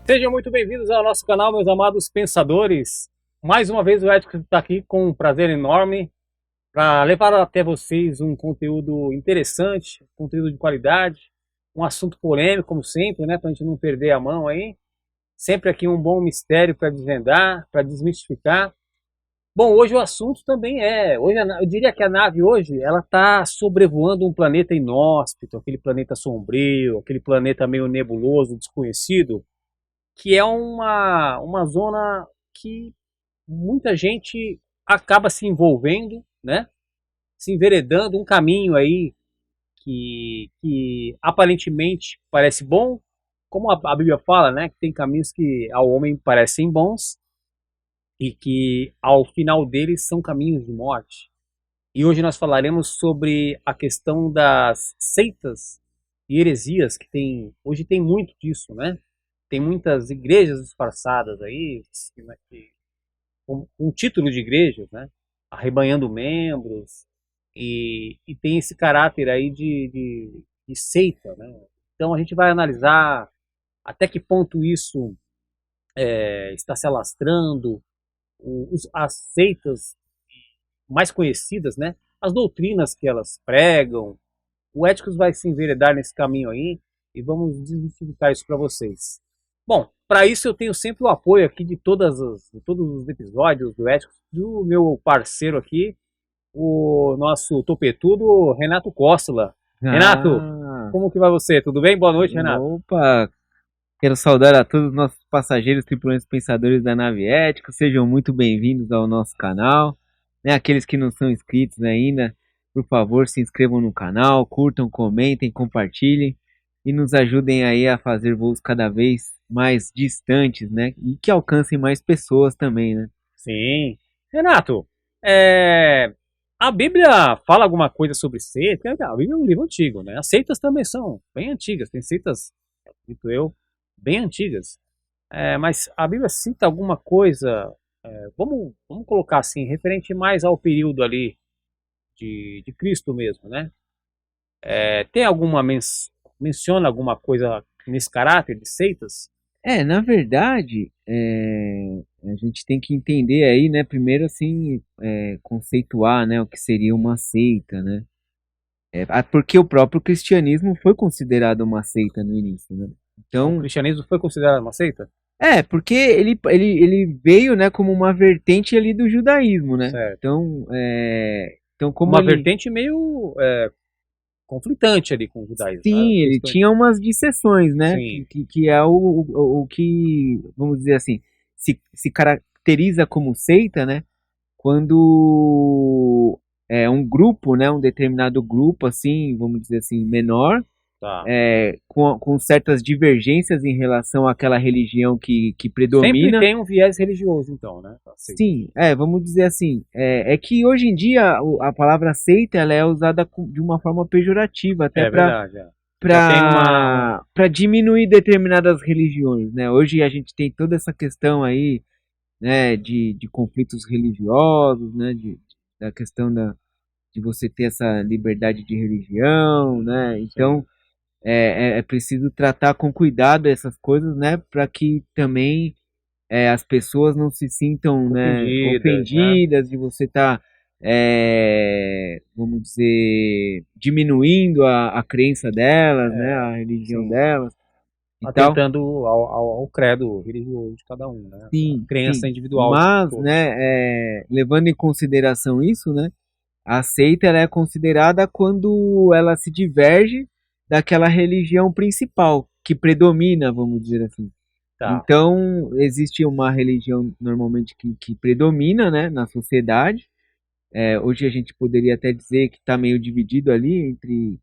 Sejam muito bem-vindos ao nosso canal, meus amados pensadores. Mais uma vez o Ético está aqui com um prazer enorme para levar até vocês um conteúdo interessante, conteúdo de qualidade, um assunto polêmico, como sempre, né, para a gente não perder a mão aí. Sempre aqui um bom mistério para desvendar, para desmistificar. Bom, hoje o assunto também eu diria que a nave hoje, ela está sobrevoando um planeta inóspito, aquele planeta sombrio, aquele planeta meio nebuloso, desconhecido, que é uma zona que muita gente acaba se envolvendo, né? Se enveredando, um caminho aí que aparentemente parece bom, como a Bíblia fala, né? Que tem caminhos que ao homem parecem bons e que ao final deles são caminhos de morte. E hoje nós falaremos sobre a questão das seitas e heresias que tem, hoje tem muito disso, né? Tem muitas igrejas disfarçadas aí, com título de igrejas, né? Arrebanhando membros, e tem esse caráter aí de seita, né? Então a gente vai analisar até que ponto isso está se alastrando, as seitas mais conhecidas, né? As doutrinas que elas pregam. O Éticos vai se enveredar nesse caminho aí e vamos desmistificar isso para vocês. Bom, para isso eu tenho sempre o apoio aqui de todos os episódios do Éticos, do meu parceiro aqui, o nosso topetudo Renato Costa. Renato, Ah, como que vai você? Tudo bem? Boa noite, Renato. opa! Quero saudar a todos os nossos passageiros, tripulantes, pensadores da nave ética. Sejam muito bem-vindos ao nosso canal. Né, aqueles que não são inscritos ainda, por favor, se inscrevam no canal, curtam, comentem, compartilhem e nos ajudem aí a fazer voos cada vez mais distantes, né? E que alcancem mais pessoas também, né? Sim. Renato, a Bíblia fala alguma coisa sobre seita? A Bíblia é um livro antigo, né? As seitas também são bem antigas. Tem seitas, acredito eu, bem antigas. Mas a Bíblia cita alguma coisa, vamos colocar assim, referente mais ao período ali de Cristo mesmo, né? Tem menciona alguma coisa nesse caráter de seitas? Na verdade, a gente tem que entender aí, né, primeiro assim, conceituar, né, o que seria uma seita, né? Porque o próprio cristianismo foi considerado uma seita no início, né? O Então, cristianismo foi considerado uma seita? porque ele veio, né, como uma vertente ali do judaísmo, né? Certo. Então como Uma ele, vertente meio conflitante ali com o judaísmo, né? sim, ele tinha umas disseções, né? Sim, Que é o que, vamos dizer assim, se caracteriza como seita, né? Quando é um grupo, né, um determinado grupo, assim, vamos dizer assim, menor, tá. com certas divergências em relação àquela religião que Sempre predomina. tem um viés religioso, então, né? Tá, seita. Sim, vamos dizer assim, é que hoje em dia a palavra seita ela é usada de uma forma pejorativa, até É verdade, é. Já tem para diminuir determinadas religiões, né? Hoje a gente tem toda essa questão aí, né, de conflitos religiosos, né, da questão de você ter essa liberdade de religião, né? sim, Então é preciso tratar com cuidado essas coisas, né, para que também as pessoas não se sintam, né, confundidas, né? ofendidas de você estar, vamos dizer, diminuindo a crença delas, né, a religião Sim. delas e tal. Atentando ao credo religioso de cada um, né? A Sim, crença sim. individual de Mas, todos. né, levando em consideração isso, né, a seita ela é considerada quando ela se diverge daquela religião principal que predomina, vamos dizer assim. Tá. Então, existe uma religião normalmente que predomina, né, na sociedade. Hoje a gente poderia até dizer que está meio dividido ali entre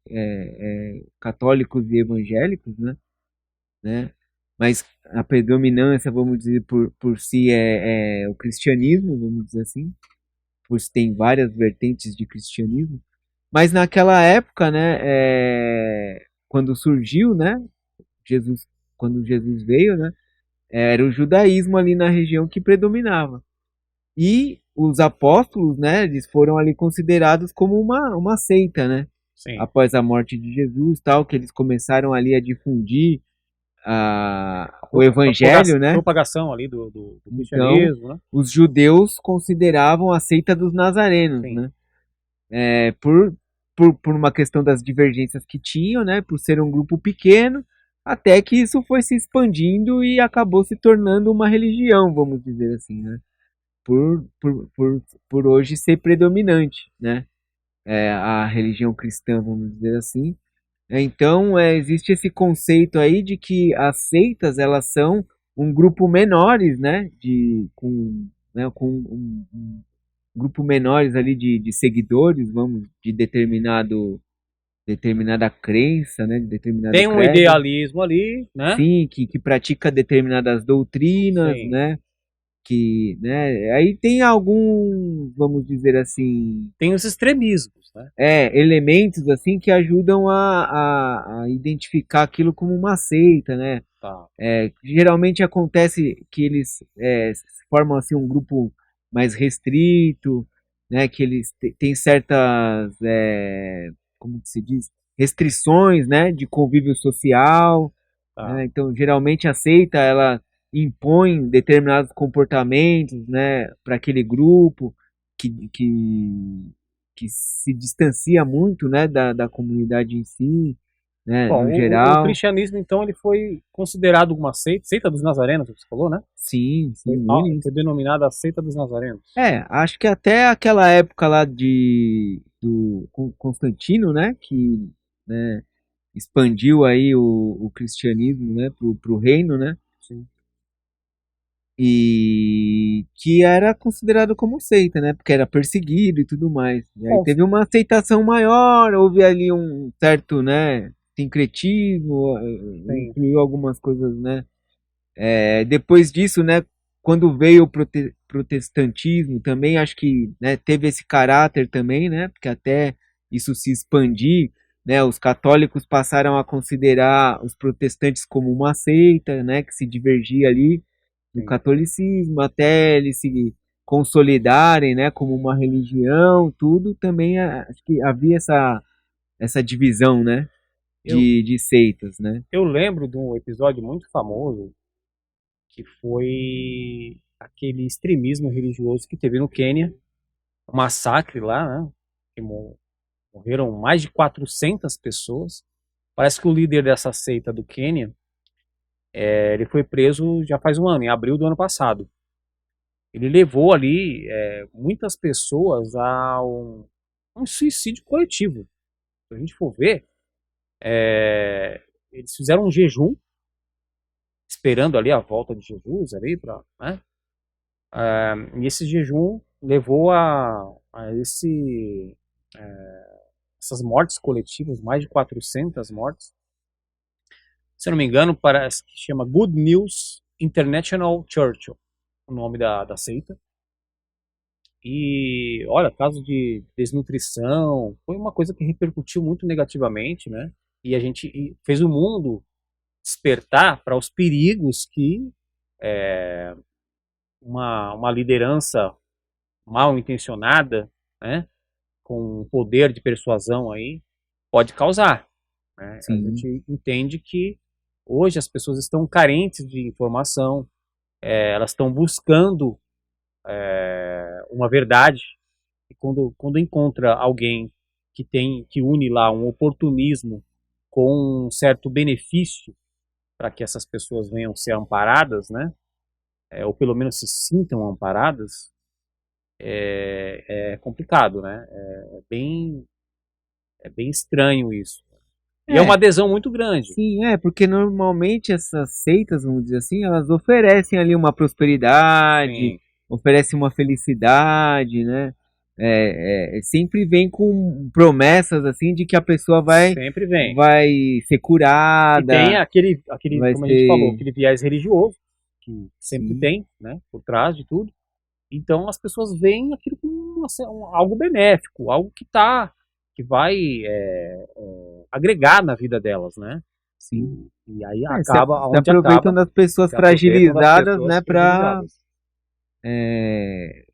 católicos e evangélicos, né? Mas a predominância, vamos dizer, por si é o cristianismo, vamos dizer assim, pois tem várias vertentes de cristianismo. Mas naquela época, né, quando surgiu, né, Jesus, quando Jesus veio, né, era o judaísmo ali na região que predominava. E os apóstolos, né, eles foram ali considerados como uma seita, né? Sim. Após a morte de Jesus, tal, que eles começaram ali a difundir, o evangelho, né? Propagação ali do Então, cristianismo, né? os judeus consideravam a seita dos nazarenos, Sim. né? Por uma questão das divergências que tinham, né? Por ser um grupo pequeno, até que isso foi se expandindo e acabou se tornando uma religião, vamos dizer assim, né? Por hoje ser predominante, né? A religião cristã, vamos dizer assim. Então, existe esse conceito aí de que as seitas, elas são um grupo menores, né? Com um grupo menores ali de seguidores, vamos, de determinada crença, né? De determinado Tem um credo. idealismo ali, né? Sim, que pratica determinadas doutrinas, Sim. né? Que, né? Aí tem alguns, vamos dizer assim, Tem os extremismos, né? elementos assim que ajudam a identificar aquilo como uma seita, né? Tá. Geralmente acontece que eles formam assim um grupo mais restrito, né? Que eles têm certas, como que se diz, restrições, né? De convívio social, Tá. né? Então, geralmente a seita ela impõe determinados comportamentos, né? Para aquele grupo que, que, que se distancia muito, né? Da comunidade em si, né? Bom, No o geral. cristianismo, então, ele foi considerado uma seita, seita dos nazarenos, você falou, né? Sim, sim, Foi, no foi início. denominada a seita dos nazarenos. Acho que até aquela época lá do Constantino, né, que, né, expandiu aí o cristianismo, né, pro reino, né, Sim. e que era considerado como seita, né, porque era perseguido e tudo mais. E aí Bom, teve uma aceitação maior, houve ali um certo, né, sincretismo, sim. incluiu algumas coisas, né. Depois disso, né, quando veio o protestantismo também, acho que, né, teve esse caráter também, né, porque até isso se expandir, né, os católicos passaram a considerar os protestantes como uma seita, né, que se divergia ali no Sim. catolicismo, até eles se consolidarem, né, como uma religião, tudo também acho que havia essa divisão, né, Eu, de seitas, né. eu lembro de um episódio muito famoso que foi aquele extremismo religioso que teve no Quênia, um massacre lá, né? Que morreram mais de 400 pessoas. Parece que o líder dessa seita do Quênia, ele foi preso já faz um ano, em abril do ano passado. Ele levou ali muitas pessoas a um suicídio coletivo. Se a gente for ver, eles fizeram um jejum, esperando ali a volta de Jesus ali para, né? E esse jejum levou a essas mortes coletivas, mais de 400 mortes. Se eu não me engano, parece que chama Good News International Church, o nome da seita. E olha, caso de desnutrição, foi uma coisa que repercutiu muito negativamente, né? E a gente fez o mundo despertar para os perigos que uma liderança mal intencionada, né, com poder de persuasão aí, pode causar. Né? A Sim. gente entende que hoje as pessoas estão carentes de informação, elas estão buscando uma verdade, e quando encontra alguém que une lá um oportunismo com um certo benefício para que essas pessoas venham ser amparadas, né? Ou pelo menos se sintam amparadas, é complicado, né? É bem estranho isso. E é uma É, adesão muito grande. sim, porque normalmente essas seitas, vamos dizer assim, elas oferecem ali uma prosperidade, Sim, oferecem uma felicidade, né? Sempre vem com promessas assim de que a pessoa sempre vem. vai ser E tem curada, vai como a gente falou, ser, aquele viés religioso, que sempre sim, tem, né? Por trás de tudo. Então as pessoas veem aquilo como algo benéfico, algo que vai agregar na vida delas, né? sim. E aí Se, acaba, se onde aproveitam acaba, das pessoas se aproveitam das fragilizadas, pessoas né, para fragilizadas.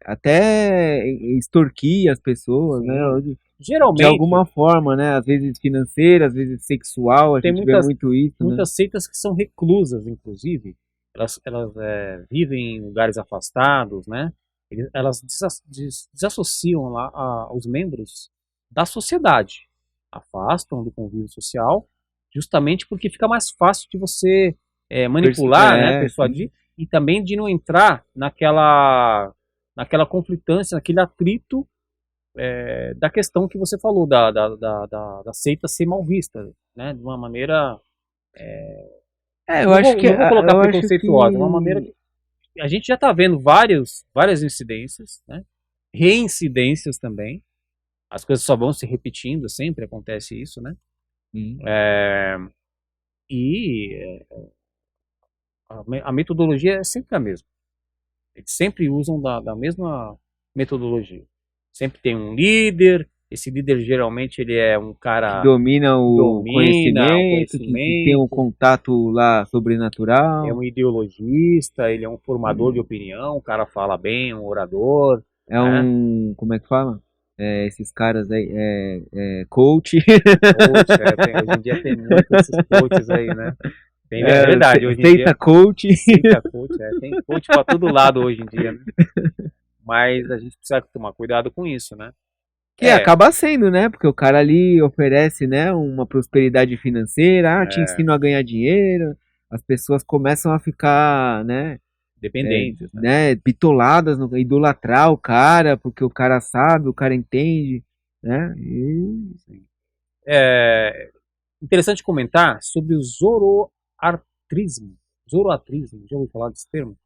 até extorquir as pessoas, né? Sim. De Geralmente, alguma forma, né? Às vezes financeira, às vezes sexual, a tem gente vê muito isso, né? muitas seitas que são reclusas, inclusive. Elas vivem em lugares afastados, né? Elas desassociam lá os membros da sociedade, afastam do convívio social, justamente porque fica mais fácil de você manipular, né, Sim. persuadir, e também de não entrar naquela conflitância, naquele atrito da questão que você falou, da seita ser mal vista, né, de uma maneira, Eu acho que não vou colocar eu acho preconceituosa, de uma maneira que que a gente já está vendo várias incidências, né, reincidências também, as coisas só vão se repetindo, sempre acontece isso, né, sim. e a metodologia é sempre a mesma. Eles sempre usam da mesma metodologia. Sempre tem um líder, esse líder geralmente ele é um Que cara domina que o domina o conhecimento, que tem um conhecimento, contato lá é sobrenatural. um ideologista, ele é um formador de Hum. opinião, o cara fala bem, um orador, É né? um, como é que fala? Esses caras aí, coach. Coach, hoje em dia tem muito esses coaches aí, né? É verdade, hoje em Seita dia, coach. cita coach, tem coach para todo lado hoje em dia, né? Mas a gente precisa tomar cuidado com isso, né? Que acaba sendo, né? Porque o cara ali oferece, né, uma prosperidade financeira, te É, ensino a ganhar dinheiro, as pessoas começam a ficar, dependentes, né? bitoladas, idolatrar o cara, porque o cara sabe, o cara entende, né? E Sim. É interessante comentar sobre o zoroartrismo. Zoroatrismo, já ouviu falar desse termo?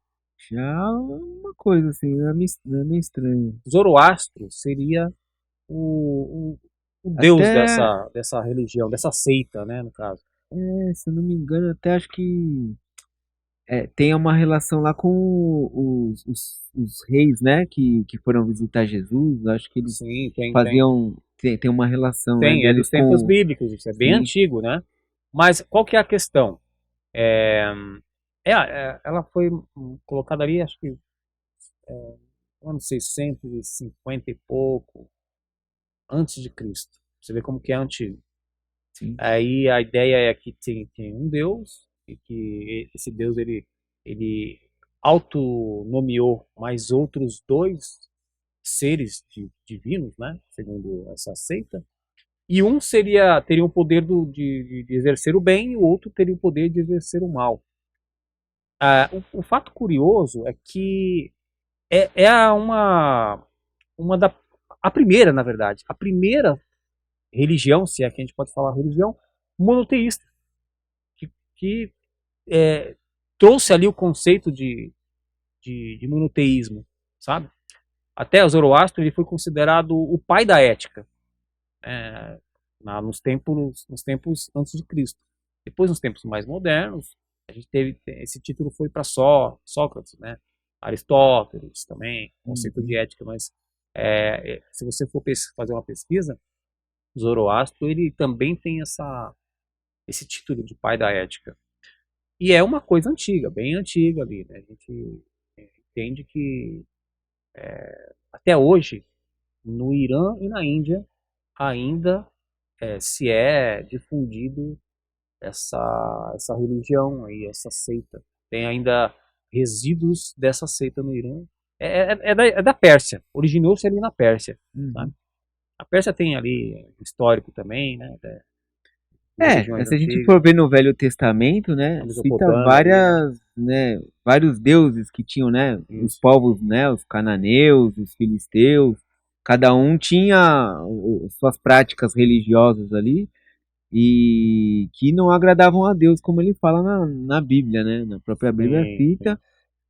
já é uma coisa assim, é meio estranho. Zoroastro seria o, o, o deus Até, dessa religião, dessa seita, né, no caso. se eu não me engano, até acho que tem uma relação lá com os reis, né, que foram visitar Jesus. Acho que eles Sim, faziam. Tem uma relação, né, é deles dos tempos com. bíblicos, isso é bem Sim, antigo, né? Mas qual que é a questão? É, ela foi colocada ali, acho que no ano 650 e pouco, antes de Cristo. Você vê como que é antigo. sim. Aí a ideia é que tem um Deus e que esse Deus ele autonomeou mais outros dois seres divinos, né, segundo essa seita. E um teria o poder de exercer o bem e o outro teria o poder de exercer o mal. O fato curioso é que uma da a primeira, na verdade, a primeira religião, se é que a gente pode falar religião, monoteísta, que trouxe ali o conceito de monoteísmo, sabe? Até o Zoroastro ele foi considerado o pai da ética, é, nos tempos antes de Cristo. Depois, nos tempos mais modernos, a gente teve esse título foi para Sócrates, né? Aristóteles também, conceito de Uhum. ética, mas se você for fazer uma pesquisa, Zoroastro ele também tem esse título de pai da ética. E é uma coisa antiga, bem antiga ali, né? A gente entende que até hoje, no Irã e na Índia, ainda se é difundido essa religião aí, essa seita. Tem ainda resíduos dessa seita no Irã. É da Pérsia, originou-se ali na Pérsia. Tá? Uhum. A Pérsia tem ali histórico também, né? Duas regiões Se a gente antigas, for ver no Velho Testamento, a né, cita Mesopotâmia ali, né? vários deuses que tinham, né, os Isso. povos, né, os cananeus, os filisteus, cada um tinha suas práticas religiosas ali e que não agradavam a Deus, como ele fala na Bíblia, né, na própria Bíblia Sim, cita,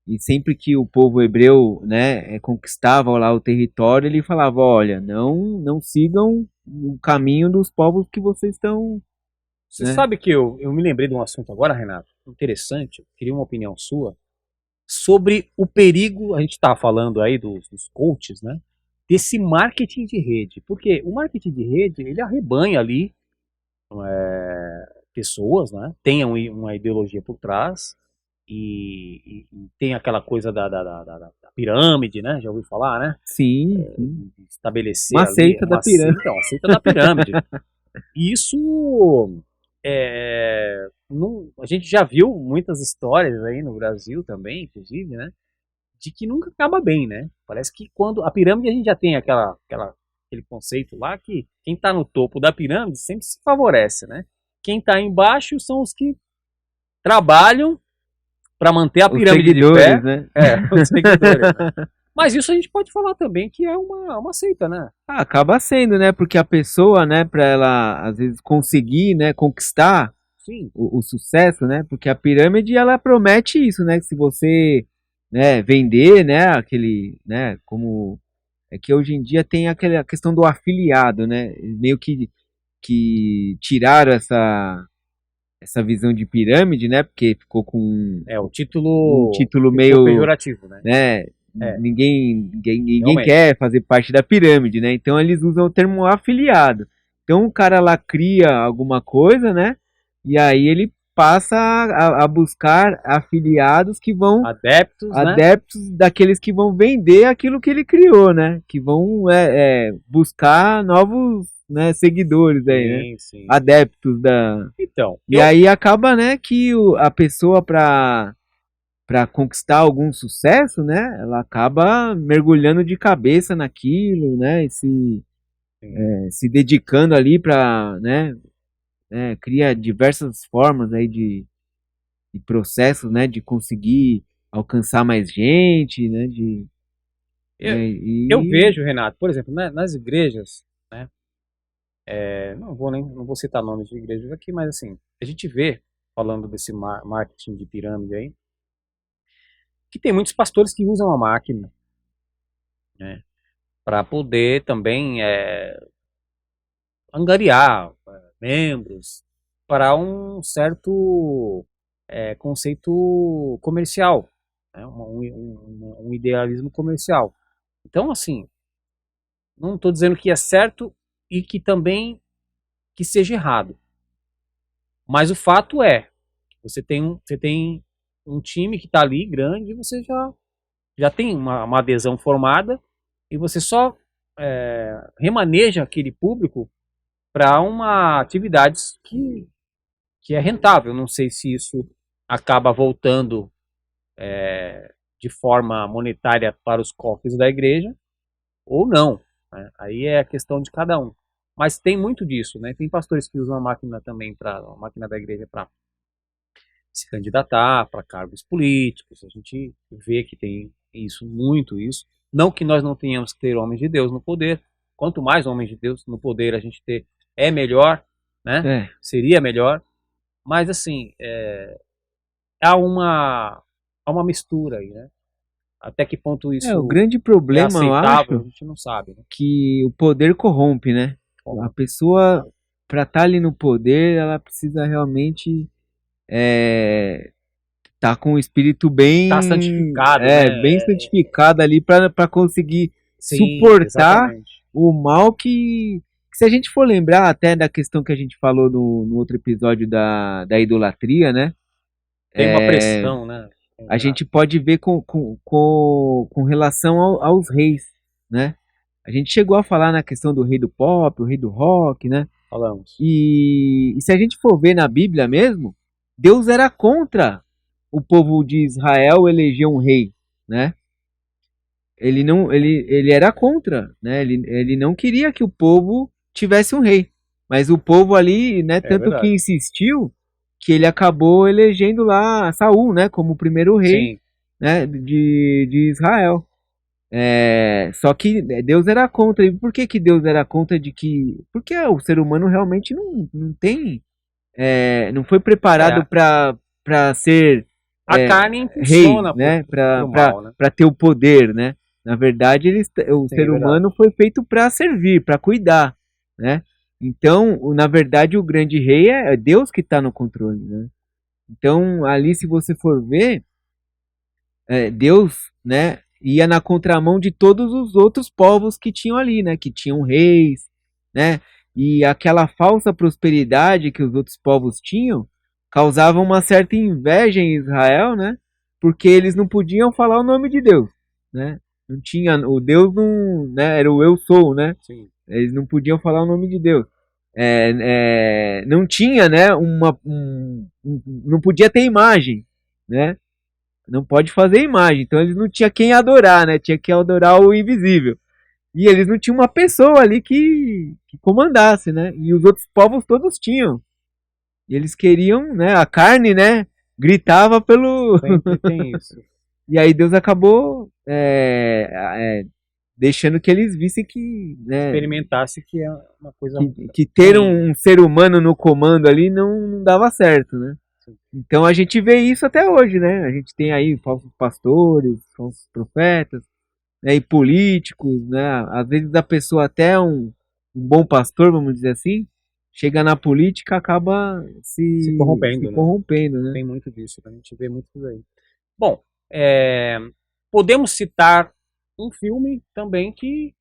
sim. e sempre que o povo hebreu, né, conquistava lá o território, ele falava, olha, não sigam o caminho dos povos que vocês estão, Você né. sabe que eu me lembrei de um assunto agora, Renato, interessante, eu queria uma opinião sua, sobre o perigo, a gente está falando aí dos coaches, né? Desse marketing de rede. Porque o marketing de rede, ele arrebanha ali pessoas, né? Tem uma ideologia por trás e tem aquela coisa pirâmide, né? Já ouviu falar, né? Sim, Estabelecer uma ali seita da pirâmide. Seita, uma seita da pirâmide. E isso a gente já viu muitas histórias aí no Brasil também, inclusive, né? De que nunca acaba bem, né? Parece que quando a pirâmide a gente já tem aquele conceito lá que quem está no topo da pirâmide sempre se favorece, né? Quem está embaixo são os que trabalham para manter a Os pirâmide de pé. seguidores, né? Os seguidores. Né? Mas isso a gente pode falar também que é uma seita, né? Acaba sendo, né? Porque a pessoa, né, para ela às vezes conseguir, né, conquistar Sim. O sucesso, né? Porque a pirâmide ela promete isso, né? Que se você, né, vender, né, aquele, né, como é que hoje em dia tem aquela questão do afiliado, né? Meio que tiraram essa visão de pirâmide, né? Porque ficou com o título um título meio pejorativo, né? Ninguém Realmente. quer fazer parte da pirâmide, né? Então eles usam o termo afiliado. Então o cara lá cria alguma coisa, né? E aí ele passa a buscar afiliados que vão adeptos daqueles que vão vender aquilo que ele criou, né? Que vão buscar novos, né, seguidores aí, né? Sim. Adeptos da. Então. E aí acaba, né, que a pessoa para conquistar algum sucesso, né, ela acaba mergulhando de cabeça naquilo, né, e se dedicando ali para, né, cria diversas formas aí de processos, né, de conseguir alcançar mais gente, né, eu vejo, Renato, por exemplo, né, nas igrejas, né, não vou citar nomes de igrejas aqui, mas assim, a gente vê, falando desse marketing de pirâmide aí, que tem muitos pastores que usam a máquina, né, para poder também angariar membros para um certo conceito comercial, né, um idealismo comercial. Então, assim, não estou dizendo que é certo e que também que seja errado. Mas o fato é, você tem um time que está ali grande e você já tem uma adesão formada e você só remaneja aquele público para uma atividade que é rentável. Não sei se isso acaba voltando de forma monetária para os cofres da igreja ou não. Né? Aí é a questão de cada um. Mas tem muito disso, né? Tem pastores que usam a máquina também a máquina da igreja para se candidatar para cargos políticos. A gente vê que tem muito isso. Não que nós não tenhamos que ter homens de Deus no poder. Quanto mais homens de Deus no poder a gente ter, é melhor, né? Seria melhor. Mas assim, há uma mistura aí, né? Até que ponto isso o grande problema, aceitável, eu acho, a gente não sabe. Né? Que o poder corrompe, né? A pessoa, para estar ali no poder, ela precisa realmente tá com o espírito bem santificado, né? bem santificado ali para conseguir Sim, suportar exatamente. o mal que se a gente for lembrar até da questão que a gente falou no outro episódio da idolatria, né? Tem uma pressão, né? A gente pode ver com relação aos reis, né? A gente chegou a falar na questão do rei do pop, o rei do rock, né? Falamos. E se a gente for ver na Bíblia mesmo, Deus era contra o povo de Israel eleger um rei, né? Ele era contra, né? Ele não queria que o povo tivesse um rei. Mas o povo ali, né, tanto verdade. que insistiu que ele acabou elegendo lá Saul, né, como o primeiro rei, né, de Israel. Só que Deus era contra. E por que Deus era contra de que... Porque o ser humano realmente não tem... não foi preparado para ser a carne rei, impulsiona né, né? para ter o poder, né? Na verdade, o ser humano foi feito para servir, para cuidar, né? Então, na verdade, o grande rei é Deus que está no controle, né? Então, ali, se você for ver, Deus, né, ia na contramão de todos os outros povos que tinham ali, né? Que tinham reis, né? E aquela falsa prosperidade que os outros povos tinham causava uma certa inveja em Israel, né? Porque eles não podiam falar o nome de Deus. né? Não tinha, o Deus não, né? Era o eu sou, né? Sim. Eles não podiam falar o nome de Deus. Não tinha, né? Não podia ter imagem, né? Não pode fazer imagem. Então eles não tinham quem adorar, né? Tinha que adorar o invisível. E eles não tinham uma pessoa ali que comandasse, né? E os outros povos todos tinham. E eles queriam, né? A carne, né? Gritava pelo. Sempre tem isso. E aí Deus acabou deixando que eles vissem que, né? Experimentasse que é uma coisa Que ter ruim. um ser humano no comando ali não dava certo, né? Então a gente vê isso até hoje, né? A gente tem aí falsos pastores, falsos profetas, né? E políticos, né? Às vezes a pessoa até um bom pastor, vamos dizer assim, chega na política acaba Se se corrompendo, né? corrompendo, né? Tem muito disso, a gente vê muito por aí. Bom, podemos citar um filme também que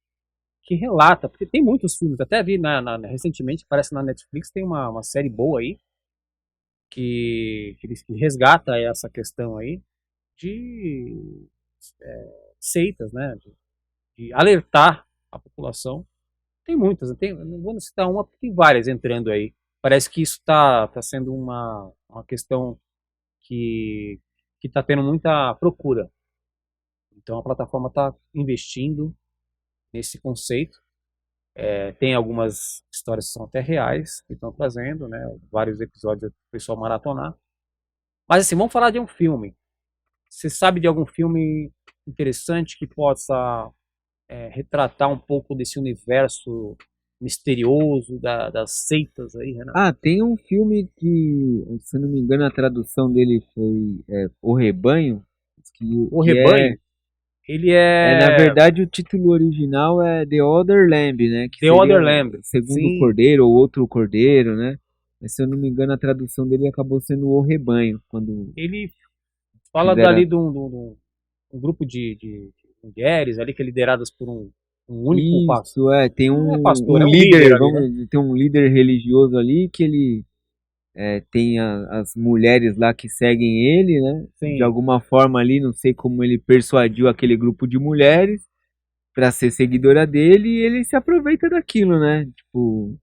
relata, porque tem muitos filmes, até vi recentemente, parece na Netflix, tem uma série boa aí, que resgata essa questão aí de seitas, né? De alertar a população. Tem muitas, não vou citar uma, porque tem várias entrando aí. Parece que isso tá sendo uma questão que está tendo muita procura. Então a plataforma está investindo nesse conceito. Tem algumas histórias que são até reais, que estão trazendo, né? Vários episódios para o pessoal maratonar. Mas assim, vamos falar de um filme. Você sabe de algum filme interessante que possa retratar um pouco desse universo misterioso das seitas aí, Renato? Ah, tem um filme que, se eu não me engano, a tradução dele foi O Rebanho, O que Rebanho, ele na é verdade, o título original é The Other Lamb, né? Que The seria Other Lamb. segundo Sim, cordeiro ou outro cordeiro, né? Mas, se eu não me engano, a tradução dele acabou sendo O Rebanho, quando ele fala fizeram. dali de um grupo de mulheres ali que é lideradas por um único pastor. Isso, tem Não é pastor, um é um líder líder, ali, né? vamos dizer, tem um líder religioso ali que ele tem as mulheres lá que seguem ele, né? De Sim. alguma forma ali, não sei como ele persuadiu aquele grupo de mulheres para ser seguidora dele e ele se aproveita daquilo, né? Tipo,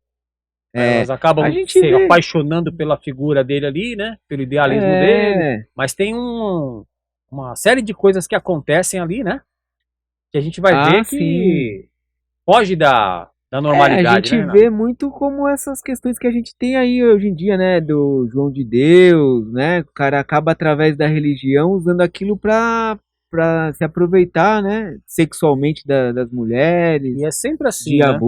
Elas a acabam gente se vê. apaixonando pela figura dele ali, né? Pelo idealismo dele. É, Mas tem uma série de coisas que acontecem ali, né? Que a gente vai ver sim. que foge da A normalidade, né, gente Renato? vê muito como essas questões que a gente tem aí hoje em dia, né? Do João de Deus, né? O cara acaba através da religião usando aquilo para se aproveitar, né? Sexualmente das mulheres, E é sempre assim, de né?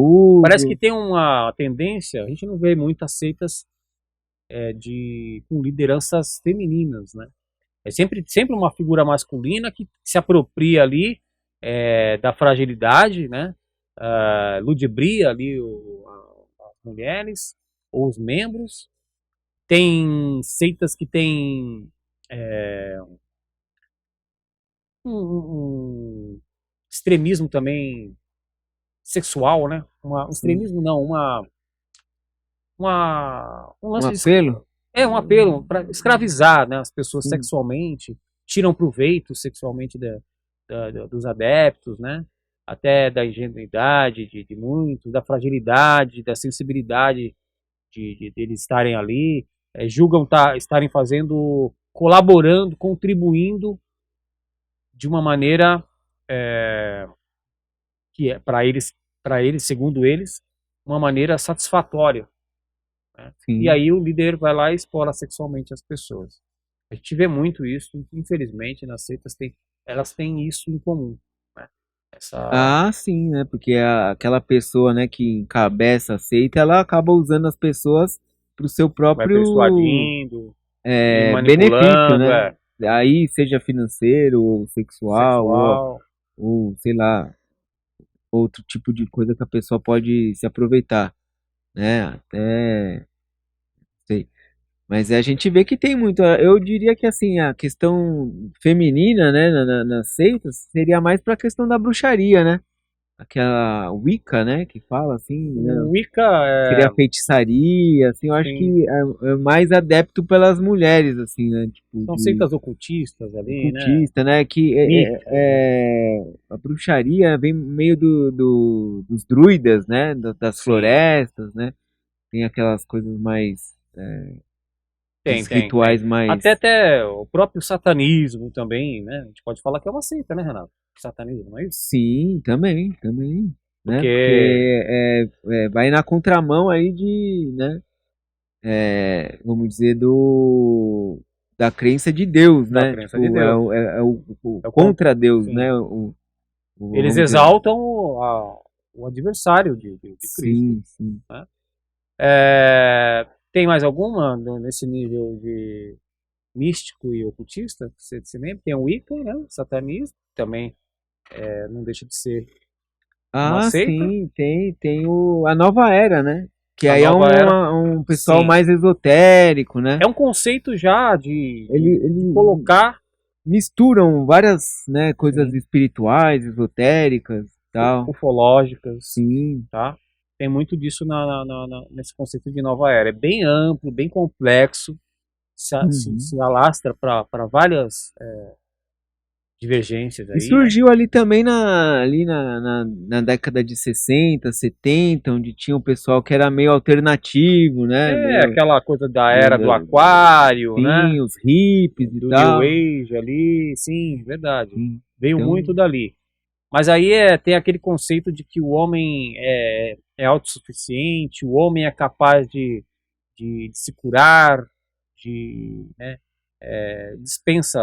Parece que abuso. tem uma tendência, a gente não vê muitas seitas com lideranças femininas, né? É sempre uma figura masculina que se apropria ali da fragilidade, né? Ludibria ali as mulheres ou os membros. Tem seitas que têm um extremismo também sexual, né? Um Sim. extremismo não, um Um lance de apelo? um apelo para escravizar, né, as pessoas Sim. sexualmente, tiram proveito sexualmente dos adeptos, né? Até da ingenuidade de muitos, da fragilidade, da sensibilidade deles estarem ali, julgam estarem fazendo, colaborando, contribuindo de uma maneira é, que é para eles, segundo eles, uma maneira satisfatória, né? E Sim. aí o líder vai lá e explora sexualmente as pessoas. A gente vê muito isso, infelizmente, nas seitas elas têm isso em comum, né? Essa Ah, sim, né? Porque aquela pessoa, né, que encabeça a seita, ela acaba usando as pessoas para o seu vai próprio persuadindo e benefício, manipulando, né? Aí, seja financeiro, ou sexual, sexual. ou sei lá, outro tipo de coisa que a pessoa pode se aproveitar, né? Até, sei. Mas a gente vê que tem muito. Eu diria que assim, a questão feminina, né, nas seitas, seria mais para a questão da bruxaria, né? aquela Wicca, né, que fala assim, né, O Wicca seria a feitiçaria, assim, eu acho tem, que é mais adepto pelas mulheres, assim, né, tipo, são de seitas ocultistas ali, né? ocultista, né, que Místicas, né? a bruxaria vem meio dos druidas, né, das Sim, florestas, né, tem aquelas coisas mais, esses tem. rituais mais, Até o próprio satanismo também, né? A gente pode falar que é uma seita, né, Renato? Satanismo, não é isso? sim, também, né, porque Porque vai na contramão aí de, né, vamos dizer, da crença de Deus, da né? crença de Tipo, Deus. o É o contra Deus, sim. né? Eles Vamos dizer, exaltam o adversário de Cristo, sim. né? Tem mais alguma nesse nível de místico e ocultista? Você lembra? Tem o Wicca, né? O satanismo, também não deixa de ser uma Ah, seita. sim, tem a nova era, né? Que A aí é nova era, um pessoal sim. mais esotérico, né? É um conceito já de Ele colocar, misturam várias, né, coisas sim, espirituais, esotéricas, tal. ufológicas, Sim. tá? Tem muito disso nesse conceito de nova era. É bem amplo, bem complexo, Uhum. se alastra para várias divergências E aí, né? surgiu ali também ali na década de 60, 70, onde tinha um pessoal que era meio alternativo, né? É Meio, aquela coisa da meio era do aquário, né? sim, os hippies e Do New tal. Age ali, sim, verdade. Sim. Veio muito Então, dali. Mas aí tem aquele conceito de que o homem é autossuficiente, o homem é capaz de se curar, né, dispensa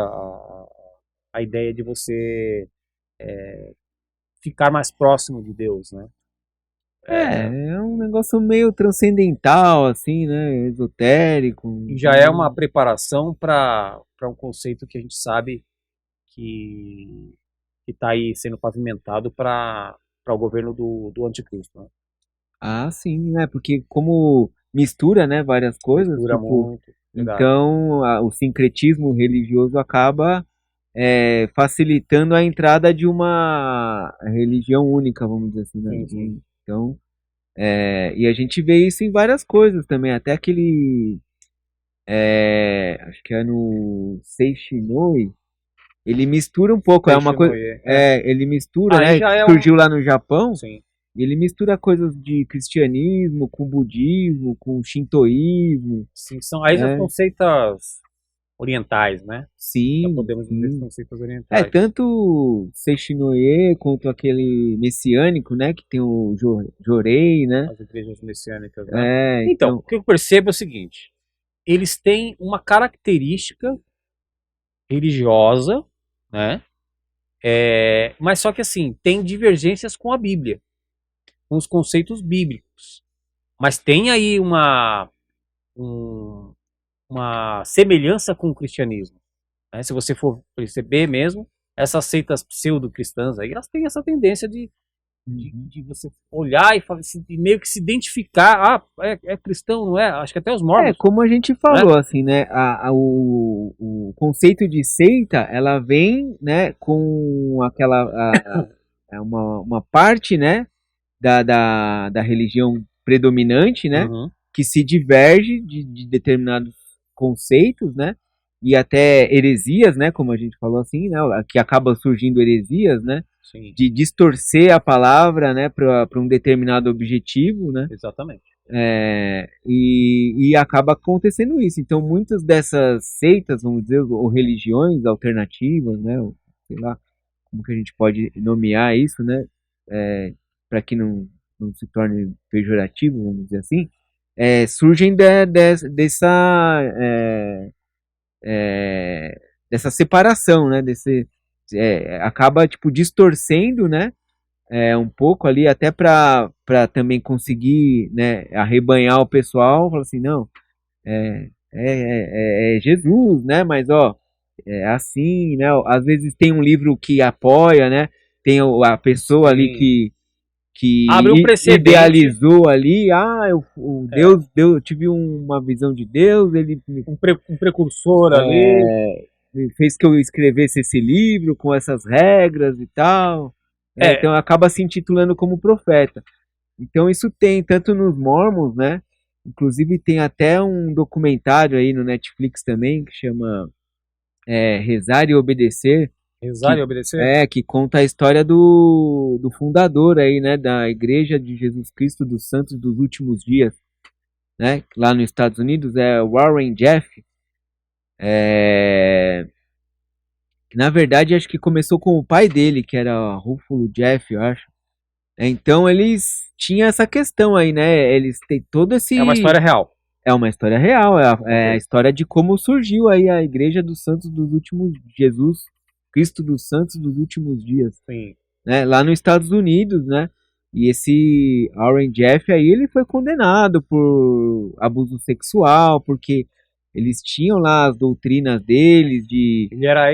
a ideia de você ficar mais próximo de Deus, né? é um negócio meio transcendental, assim, né? Esotérico. E já é uma Então, preparação para um conceito que a gente sabe que está aí sendo pavimentado para o governo do anticristo, né? sim, né? Porque como mistura, né, várias coisas, Mistura tipo, muito, verdade. então o sincretismo religioso acaba facilitando a entrada de uma religião única, vamos dizer assim, né? Sim, sim. Então, e a gente vê isso em várias coisas também, até aquele, acho que é no Seishinoi, ele mistura um pouco, é uma coisa, Seishinoye, ele mistura, aí né? já Que é um, surgiu lá no Japão, sim. ele mistura coisas de cristianismo com budismo, com shintoísmo, Sim, aí já né? são seitas orientais, né? Já Sim, podemos dizer que sim. são seitas orientais. Tanto Seishinoye quanto aquele messiânico, né? Que tem o Jorei, né? As igrejas messiânicas, né? Então, Então, o que eu percebo é o seguinte: eles têm uma característica religiosa, né? Mas só que assim, tem divergências com a Bíblia, com os conceitos bíblicos. Mas tem aí um- uma semelhança com o cristianismo, né? Se você for perceber mesmo, essas seitas pseudo-cristãs aí, elas têm essa tendência uhum. de você olhar e meio que se identificar, é cristão, não é? Acho que até os mormons, Como a gente né? falou, assim, né? O conceito de seita, ela vem, né? Com aquela uma parte, né? Da religião predominante, né? Uhum, Que se diverge de determinados conceitos, né? E até heresias, né? Como a gente falou assim, né? Que acaba surgindo heresias, né? sim, De distorcer a palavra, né? Para um determinado objetivo, né? exatamente. E acaba acontecendo isso. Então, muitas dessas seitas, vamos dizer, ou religiões alternativas, né? Ou, sei lá, como que a gente pode nomear isso, né? Para que não se torne pejorativo, vamos dizer assim, surgem dessa separação, né? Acaba tipo distorcendo, né? Um pouco ali até para também conseguir, né? Arrebanhar o pessoal, falar assim, não, é Jesus, né? Mas ó, é assim, né? Às vezes tem um livro que apoia, né? Tem a pessoa ali Sim. Abre um que precedente, idealizou ali, o é, Deus deu, eu tive uma visão de Deus, ele um precursor ali, me fez que eu escrevesse esse livro com essas regras e tal. né? Então acaba se intitulando como profeta. Então isso tem tanto nos Mormons, né? Inclusive tem até um documentário aí no Netflix também que chama Rezar e Obedecer, Rezar que e obedecer? que conta a história do fundador aí, né, da Igreja de Jesus Cristo dos Santos dos Últimos Dias, né? Lá nos Estados Unidos é Warren Jeff, é, que na verdade acho que começou com o pai dele, que era Rufus Jeff, eu acho. Então eles tinham essa questão aí, né? Eles têm todo É uma esse. história real. É uma história real, é a Ok. história de como surgiu aí a Igreja dos Santos dos Últimos Jesus Cristo dos Santos dos Últimos Dias, Sim. né? Lá nos Estados Unidos, né? E esse Warren Jeff aí, ele foi condenado por abuso sexual, porque eles tinham lá as doutrinas deles de. Ele era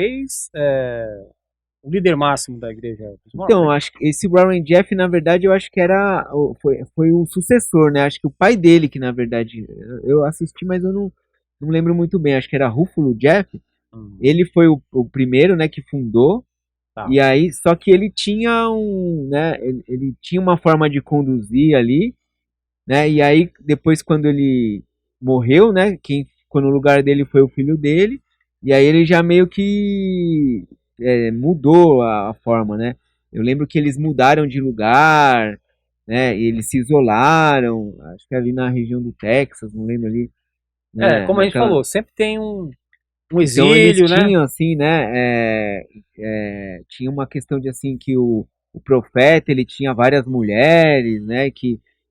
o líder máximo da igreja dos Mormons, Então, né? acho que esse Warren Jeff, na verdade, eu acho que foi o sucessor, né? Acho que o pai dele, que na verdade, eu assisti, mas eu não lembro muito bem. Acho que era Rufus Jeff. Hum, Ele foi o primeiro, né, que fundou. tá. E aí, só que ele tinha né, ele tinha uma forma de conduzir ali, né? E aí, depois, quando ele morreu, né? Quem ficou no lugar dele foi o filho dele. E aí ele já meio que mudou a forma, né? Eu lembro que eles mudaram de lugar, né? E eles se isolaram, acho que ali na região do Texas, não lembro ali, É, né? como a gente Naquela. falou, sempre tem um Então eles exílio, né? tinham assim, né? Tinha uma questão de assim que o profeta ele tinha várias mulheres, né?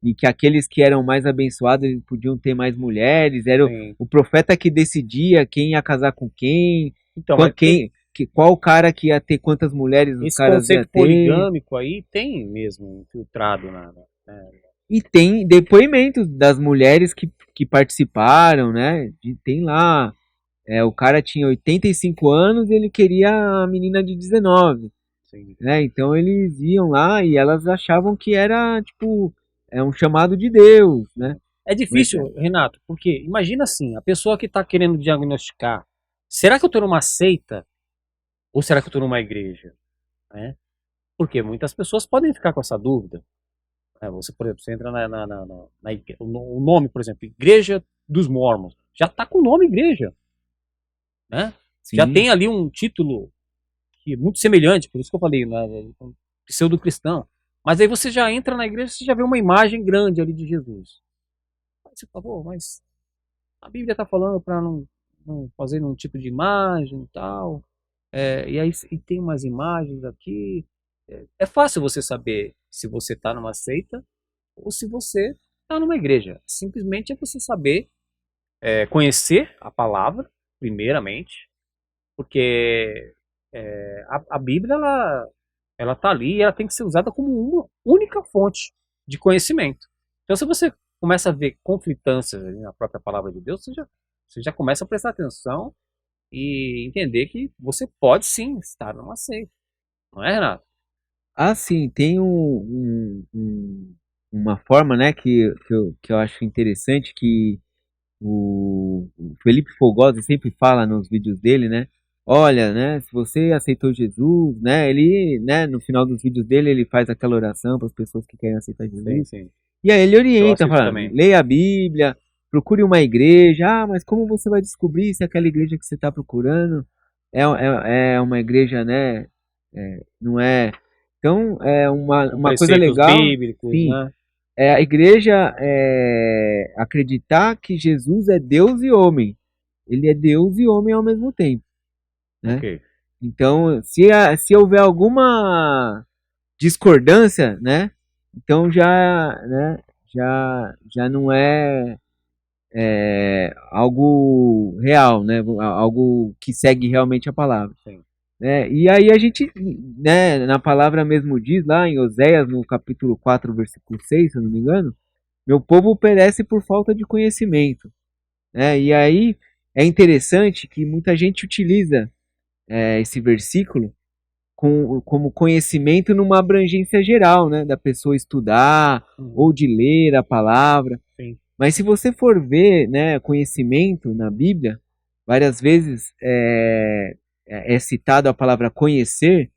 E que aqueles que eram mais abençoados eles podiam ter mais mulheres. Era Sim. o profeta que decidia quem ia casar com quem, Então, mas qual cara que ia ter quantas mulheres os esse caras iam conceito ter. poligâmico aí tem mesmo infiltrado né? E tem depoimentos das mulheres que participaram, né? Tem lá. O cara tinha 85 anos e ele queria a menina de 19, Sim. né? Então eles iam lá e elas achavam que era, tipo, um chamado de Deus, né? É Mas, difícil, Renato, porque imagina assim, a pessoa que está querendo diagnosticar, será que eu estou numa seita ou será que eu estou numa igreja? Né? Porque muitas pessoas podem ficar com essa dúvida. Né? Você, por exemplo, você entra o nome, por exemplo, Igreja dos Mormons, já está com o nome igreja, né? Já sim, tem ali um título que é muito semelhante, por isso que eu falei, né? Pseudo-cristão. Mas aí você já entra na igreja, você já vê uma imagem grande ali de Jesus. Aí você fala, pô, mas a Bíblia está falando para não fazer um tipo de imagem e tal. E aí e tem umas imagens aqui. É fácil você saber se você está numa seita ou se você está numa igreja. Simplesmente é você saber conhecer a palavra, primeiramente, porque a Bíblia ela tá ali e ela tem que ser usada como uma única fonte de conhecimento. Então, se você começa a ver conflitâncias ali na própria palavra de Deus, você já começa a prestar atenção e entender que você pode sim estar numa seita, não é, Renato? sim, tem uma forma, né, que eu acho interessante que o Felipe Fogosi sempre fala nos vídeos dele, né? Olha, né? Se você aceitou Jesus, né? Ele, né? No final dos vídeos dele, ele faz aquela oração para as pessoas que querem aceitar Sim, Jesus. sim. E aí ele Eu orienta, assisto fala, também. leia a Bíblia, procure uma igreja. Ah, mas como você vai descobrir se aquela igreja que você está procurando é uma igreja, né? Não é. Então, é Com uma coisa preceitos legal, bíblicos, sim, né? a igreja acreditar que Jesus é Deus e homem. Ele é Deus e homem ao mesmo tempo, Ok. né? Então, se houver alguma discordância, né? Então já não é algo real, né? Algo que segue realmente a palavra. Sim. Né? E aí a gente, né, na palavra mesmo diz lá em Oséias, no capítulo 4 versículo 6 se eu não me engano, meu povo perece por falta de conhecimento. Né? E aí é interessante que muita gente utiliza esse versículo como conhecimento numa abrangência geral, né? Da pessoa estudar ou Uhum. de ler a palavra. Sim. Mas se você for ver, né, conhecimento na Bíblia, várias vezes é citado a palavra conhecer,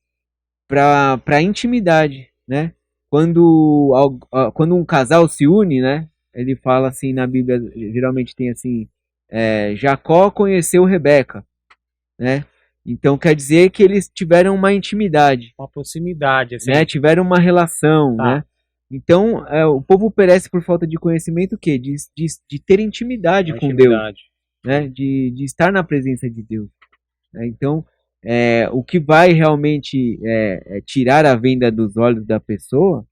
para intimidade, né? Quando um casal se une, né? Ele fala assim na Bíblia, geralmente tem assim, Jacó conheceu Rebeca, né? Então quer dizer que eles tiveram uma intimidade, Uma proximidade, né? assim. Tiveram uma relação, Tá, né? Então o povo perece por falta de conhecimento o quê? De ter intimidade uma com Deus, intimidade. né? De estar na presença de Deus, né? Então o que vai realmente tirar a venda dos olhos da pessoa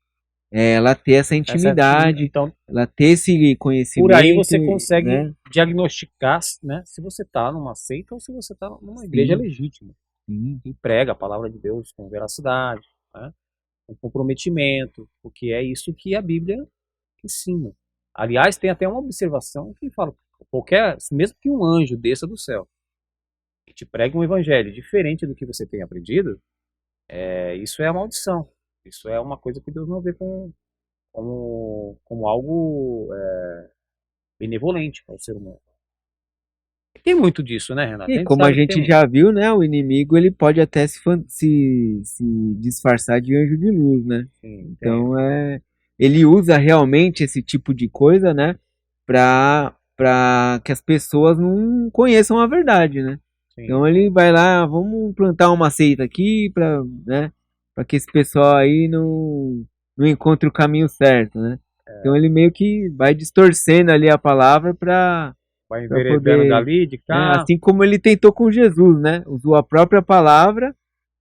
é ela ter essa intimidade, Então, ela ter esse por aí conhecimento, você consegue né? diagnosticar, né, se você está numa seita ou se você está numa igreja Sim, legítima, sim, que prega a palavra de Deus com veracidade, né, com comprometimento, porque é isso que a Bíblia ensina. Aliás, tem até uma observação que fala, qualquer, mesmo que um anjo desça do céu e te pregue um evangelho diferente do que você tem aprendido, isso é maldição. Isso é uma coisa que Deus não vê como algo benevolente para o ser humano. Tem muito disso, né, Renato? e A gente como a sabe que tem gente muito. já viu, né, o inimigo ele pode até se disfarçar de anjo de luz, né? Sim, tem. Então ele usa realmente esse tipo de coisa, né, para que as pessoas não conheçam a verdade, né? Sim. Então ele vai lá, vamos plantar uma seita aqui para, né, para que esse pessoal aí não encontre o caminho certo, né? Então ele meio que vai distorcendo ali a palavra Vai para enveredando poder, dali, de né, cá. assim como ele tentou com Jesus, né? Usou a própria palavra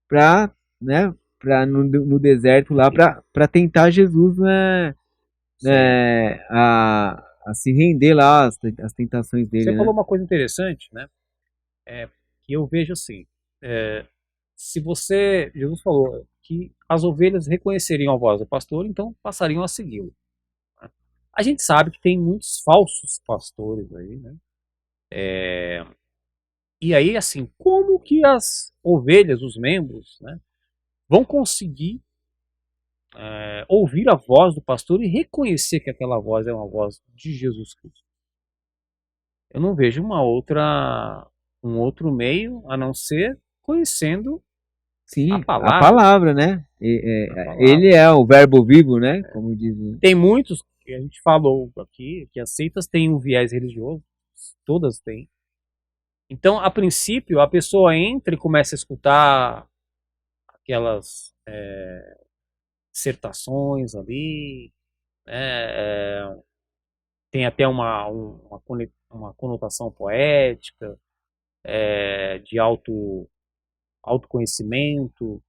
para, né, para no deserto lá para tentar Jesus, Sim. a se render lá às tentações Você dele, falou né? uma coisa interessante, né? É, que eu vejo assim. é, Se você. Jesus falou que as ovelhas reconheceriam a voz do pastor, então passariam a segui-lo. Né? A gente sabe que tem muitos falsos pastores aí, né? E aí, assim, como que as ovelhas, os membros, né, vão conseguir ouvir a voz do pastor e reconhecer que aquela voz é uma voz de Jesus Cristo? Eu não vejo um outro meio a não ser conhecendo a Sim, a palavra, palavra, né? a Ele palavra. é o verbo vivo, né? Como dizem. Tem muitos que a gente falou aqui que as seitas têm um viés religioso, todas têm. Então, a princípio, a pessoa entra e começa a escutar aquelas dissertações ali, né? Tem até uma conotação poética, de autoconhecimento,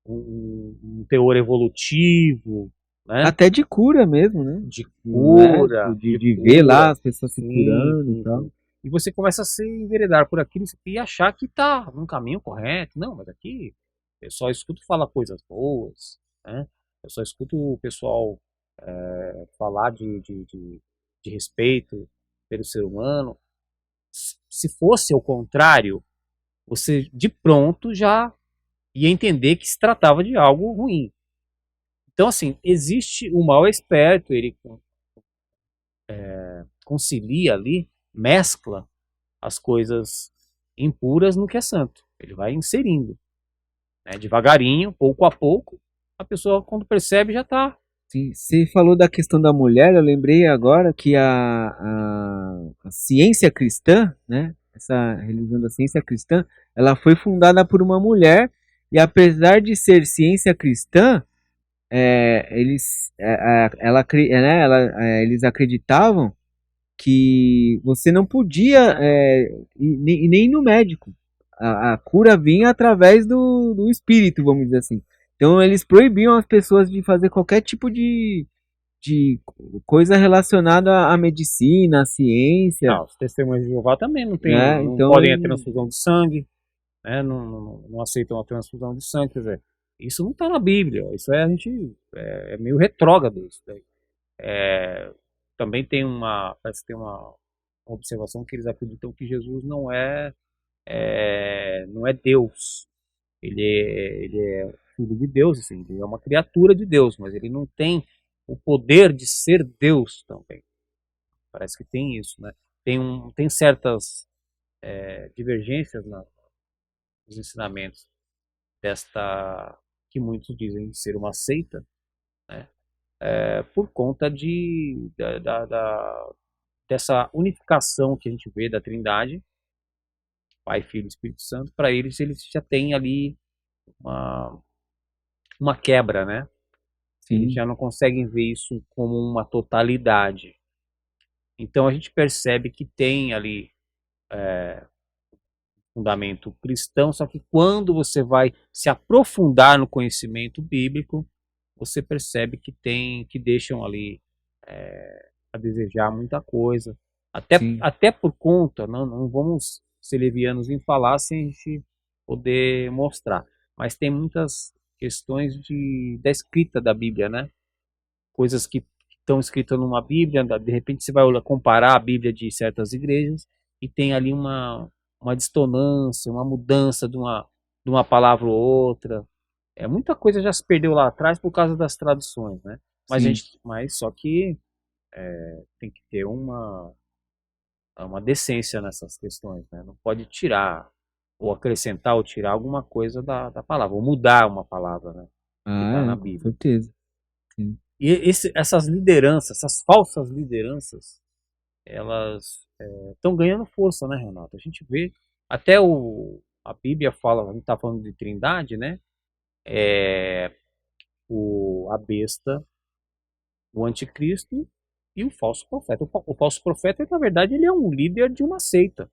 um teor evolutivo, né? Até de cura mesmo, né? De Não é? cura, de De ver lá cura. as pessoas se Sim, curando e sim, tal. sim. E você começa a se enveredar por aquilo e achar que está num caminho correto. Não, mas aqui eu só escuto falar coisas boas, né? Eu só escuto o pessoal falar de respeito pelo ser humano. Se fosse ao contrário, você de pronto já ia entender que se tratava de algo ruim. Então, assim, existe o mal esperto, ele concilia ali, mescla as coisas impuras no que é santo. Ele vai inserindo, né, devagarinho, pouco a pouco, a pessoa, quando percebe, já está. Sim, você falou da questão da mulher, eu lembrei agora que a ciência cristã, né? Essa religião da ciência cristã, ela foi fundada por uma mulher e apesar de ser ciência cristã, eles acreditavam que você não podia ir nem no médico. A cura vinha através do espírito, vamos dizer assim. Então eles proibiam as pessoas de fazer qualquer tipo de coisa relacionada à medicina, à ciência, Não, os testemunhos de Jeová também né? não Então, podem ter transfusão de sangue, né, não aceitam a transfusão de sangue, quer dizer, isso não está na Bíblia, isso a gente é meio retrógrado isso daí. Também parece que tem uma observação que eles acreditam que Jesus não é Deus. Ele é filho de Deus, assim, ele é uma criatura de Deus, mas ele não tem o poder de ser Deus também. Parece que tem isso, né? Tem certas divergências nos ensinamentos desta que muitos dizem ser uma seita, né? Por conta dessa unificação que a gente vê da Trindade, Pai, Filho e Espírito Santo. Para eles já têm ali uma, uma quebra, né? Eles Sim, já não conseguem ver isso como uma totalidade. Então a gente percebe que tem ali fundamento cristão, só que quando você vai se aprofundar no conhecimento bíblico, você percebe que deixam ali a desejar muita coisa. sim. Até por conta, não vamos ser levianos em falar sem a gente poder mostrar, mas tem muitas questões da escrita da Bíblia, né? Coisas que estão escritas numa Bíblia, de repente você vai comparar a Bíblia de certas igrejas e tem ali uma dissonância, uma mudança de uma palavra ou outra. Muita coisa já se perdeu lá atrás por causa das traduções, né? Sim. Mas só que tem que ter uma decência nessas questões, né? Não pode tirar ou acrescentar ou tirar alguma coisa da palavra, ou mudar uma palavra, né? Que Ah, está na com Bíblia. certeza. Sim. E essas lideranças, essas falsas lideranças, elas estão ganhando força, né, Renato? A gente vê, até a Bíblia fala, a gente está falando de Trindade, né? A besta, o anticristo e o falso profeta. O falso profeta, na verdade, ele é um líder de uma seita, né?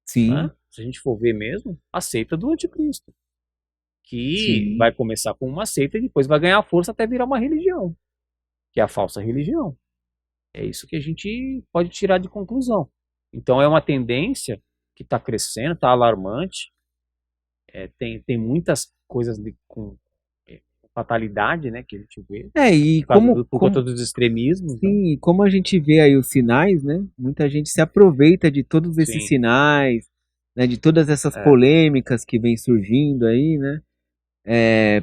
Sim, Se a gente for ver mesmo, a seita do anticristo, que sim. vai começar com uma seita e depois vai ganhar força até virar uma religião, que é a falsa religião. É isso que a gente pode tirar de conclusão. Então é uma tendência que está crescendo, está alarmante. Tem muitas coisas com fatalidade, né, que a gente vê E por conta dos extremismos, né? sim, como a gente vê aí os sinais, né? Muita gente se aproveita de todos esses Sim, sinais, né? De todas essas é, polêmicas que vem surgindo aí, né?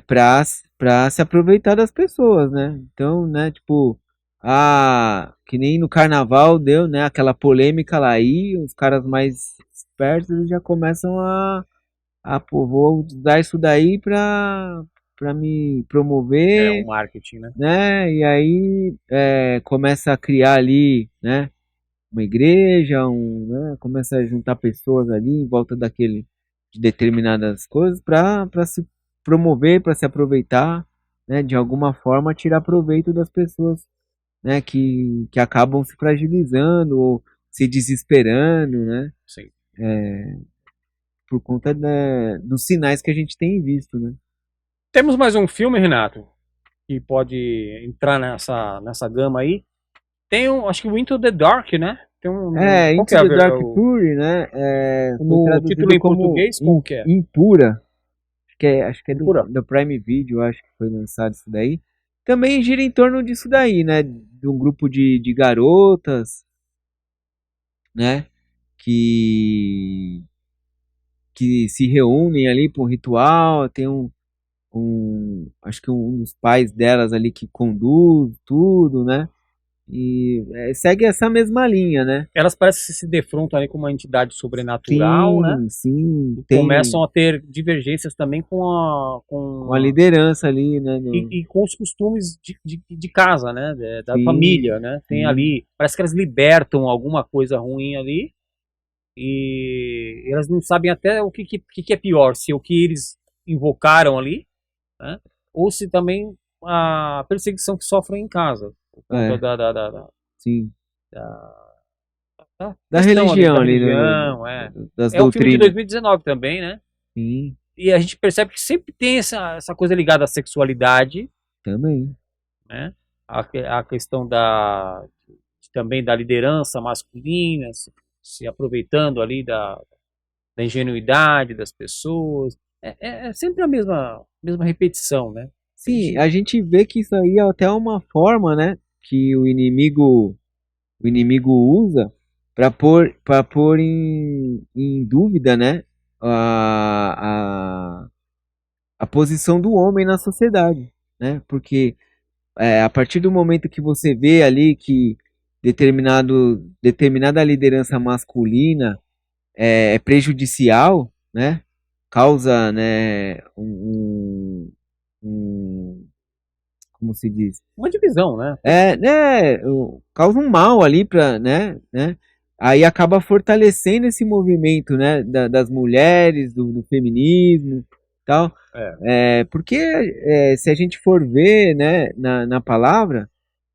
Pra se aproveitar das pessoas, né? Então, né? Tipo, que nem no carnaval deu, né? Aquela polêmica lá aí, os caras mais espertos eles já começam pô, vou usar isso daí pra me o promover, marketing, né? né? E aí começa a criar ali, né? Uma igreja, né? Começa a juntar pessoas ali em volta de determinadas coisas para se promover, para se aproveitar, né? De alguma forma tirar proveito das pessoas, né? Que acabam se fragilizando ou se desesperando, né? Sim. Por conta dos sinais que a gente tem visto, né? Temos mais um filme, Renato, que pode entrar nessa gama aí. Tem acho que o Into the Dark, né? Qual que Into é the Dark Fury, né? Foi no título traduzido em como português? Como que é? Impura. Acho que é Impura. do Prime Video, acho que foi lançado isso daí. Também gira em torno disso daí, né? De um grupo de garotas, né? Que, que se reúnem ali para um ritual. Tem acho que um dos pais delas ali que conduz tudo, né? E segue essa mesma linha, né? Elas parecem que se defrontam ali com uma entidade sobrenatural, né? Sim, sim, E tem começam a ter divergências também com a liderança ali, né? e com os costumes de casa, né? Da Sim, família, né? Tem sim, ali, parece que elas libertam alguma coisa ruim ali e elas não sabem até o que é pior, se o que eles invocaram ali, né? Ou se também a perseguição que sofrem em casa, por conta é, sim. da da Da questão ali religião da ali, religião, das É um filme de doutrinas. 2019 também, né? Sim, E a gente percebe que sempre tem essa coisa ligada à sexualidade, também. né? A questão também da liderança masculina, se aproveitando ali da ingenuidade das pessoas. É sempre a mesma repetição, né? A Sim, gente, a gente vê que isso aí é até uma forma, né, que o inimigo usa para pôr em dúvida, né, a, a, a posição do homem na sociedade, né? Porque a partir do momento que você vê ali que determinada liderança masculina é prejudicial, né? Causa, né, como se diz? Uma divisão, né? Causa um mal ali para, né? Aí acaba fortalecendo esse movimento, né, das mulheres, do feminismo, tal. É. Porque se a gente for ver, né, na palavra,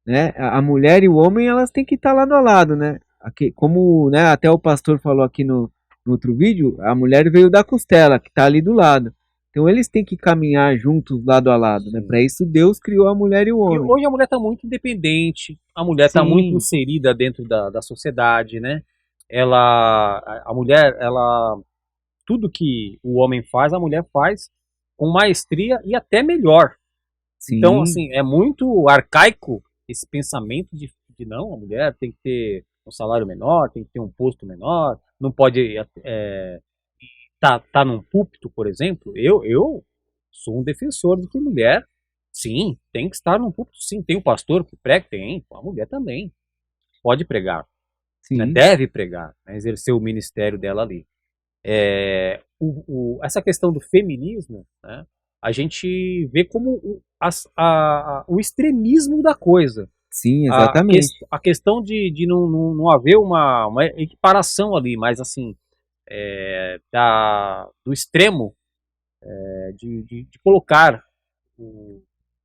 né, a mulher e o homem elas têm que estar lado a lado, né? Aqui, como, né, até o pastor falou aqui no outro vídeo, a mulher veio da costela, que está ali do lado. Então eles têm que caminhar juntos, lado a lado, né? Sim. Para isso Deus criou a mulher e o E homem. hoje a mulher está muito independente, a mulher está muito Sim, inserida dentro da sociedade, né? A mulher, ela, tudo que o homem faz, a mulher faz com maestria e até melhor. Então, sim, assim, é muito arcaico esse pensamento de não, a mulher tem que ter um salário menor, tem que ter um posto menor, não pode tá num púlpito, por exemplo. Eu sou um defensor de que mulher, sim, tem que estar num púlpito, sim. Tem o pastor que prega, tem, a mulher também pode pregar, né, sim. deve pregar, né, exercer o ministério dela ali. Essa questão do feminismo, né, a gente vê como o extremismo da coisa. Sim, exatamente. A questão de não haver uma equiparação ali, mas assim, do extremo, de colocar